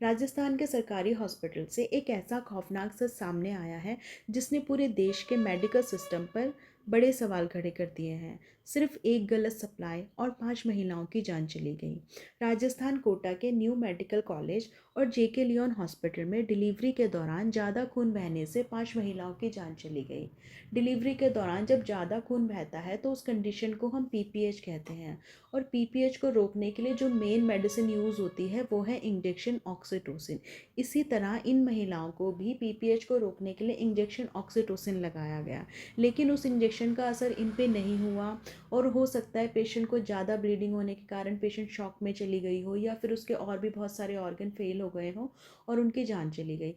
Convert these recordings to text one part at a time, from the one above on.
राजस्थान के सरकारी हॉस्पिटल से एक ऐसा खौफनाक सच सामने आया है जिसने पूरे देश के मेडिकल सिस्टम पर बड़े सवाल खड़े कर दिए हैं। सिर्फ एक गलत सप्लाई और 5 महिलाओं की जान चली गई। राजस्थान कोटा के न्यू मेडिकल कॉलेज और जेके लियोन हॉस्पिटल में डिलीवरी के दौरान ज़्यादा खून बहने से 5 महिलाओं की जान चली गई। डिलीवरी के दौरान जब ज़्यादा खून बहता है तो उस कंडीशन को हम पीपीएच कहते हैं। और पीपीएच को रोकने के लिए जो मेन मेडिसिन यूज़ होती है वो है इंजेक्शन ऑक्सीटोसिन। इसी तरह इन महिलाओं को भी पीपीएच को रोकने के लिए इंजेक्शन ऑक्सीटोसिन लगाया गया, लेकिन उस इंजेक्शन का असर इन पे नहीं हुआ। और हो सकता है पेशेंट को ज़्यादा ब्लीडिंग होने के कारण पेशेंट शॉक में चली गई हो, या फिर उसके और भी बहुत सारे ऑर्गन फेल हो गए हों और उनकी जान चली गई।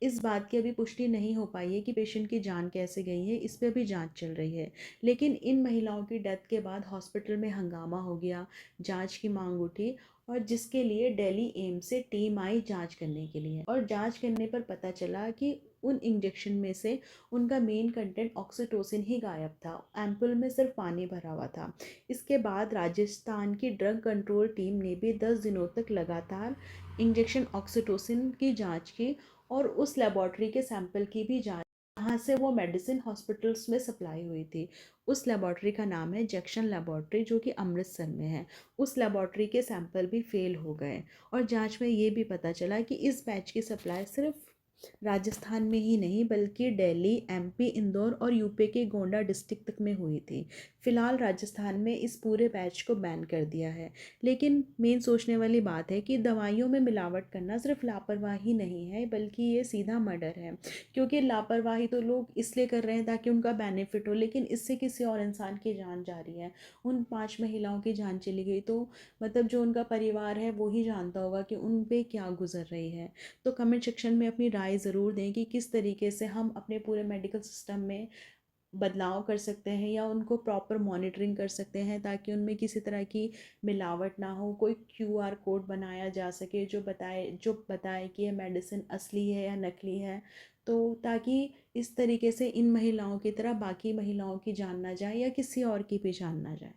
इस बात की अभी पुष्टि नहीं हो पाई है कि पेशेंट की जान कैसे गई है, इस पे अभी जांच चल रही है। लेकिन इन महिलाओं की डेथ के बाद हॉस्पिटल में हंगामा हो गया, जांच की मांग उठी, और जिसके लिए दिल्ली एम्स से टीम आई जांच करने के लिए। और जांच करने पर पता चला कि उन इंजेक्शन में से उनका मेन कंटेंट ऑक्सीटोसिन ही गायब था। एम्पुल में सिर्फ पानी भरा हुआ था। इसके बाद राजस्थान की ड्रग कंट्रोल टीम ने भी 10 दिनों तक लगातार इंजेक्शन ऑक्सीटोसिन की जांच की, और उस लेबॉर्ट्री के सैंपल की भी जांच जहाँ से वो मेडिसिन हॉस्पिटल्स में सप्लाई हुई थी। उस लेबॉर्ट्री का नाम है जैक्सन लेबॉर्ट्री, जो कि अमृतसर में है। उस लेबॉर्ट्री के सैंपल भी फेल हो गए, और जांच में ये भी पता चला कि इस बैच की सप्लाई सिर्फ राजस्थान में ही नहीं बल्कि दिल्ली, एमपी, इंदौर और यूपी के गोंडा डिस्ट्रिक्ट तक में हुई थी। फिलहाल राजस्थान में इस पूरे बैच को बैन कर दिया है। लेकिन मेन सोचने वाली बात है कि दवाइयों में मिलावट करना सिर्फ लापरवाही नहीं है बल्कि ये सीधा मर्डर है। क्योंकि लापरवाही तो लोग इसलिए कर रहे हैं ताकि उनका बेनिफिट हो, लेकिन इससे किसी और इंसान की जान जा रही है। उन 5 महिलाओं की जान चली गई तो मतलब जो उनका परिवार है वो ही जानता होगा कि उन पे क्या गुजर रही है। तो कमेंट सेक्शन में अपनी राय ज़रूर दें कि किस तरीके से हम अपने पूरे मेडिकल सिस्टम में बदलाव कर सकते हैं, या उनको प्रॉपर मॉनिटरिंग कर सकते हैं ताकि उनमें किसी तरह की मिलावट ना हो। कोई क्यूआर कोड बनाया जा सके जो बताए कि ये मेडिसिन असली है या नकली है, तो ताकि इस तरीके से इन महिलाओं की तरह बाकी महिलाओं की जान ना जाए या किसी और की भी जान ना जाए।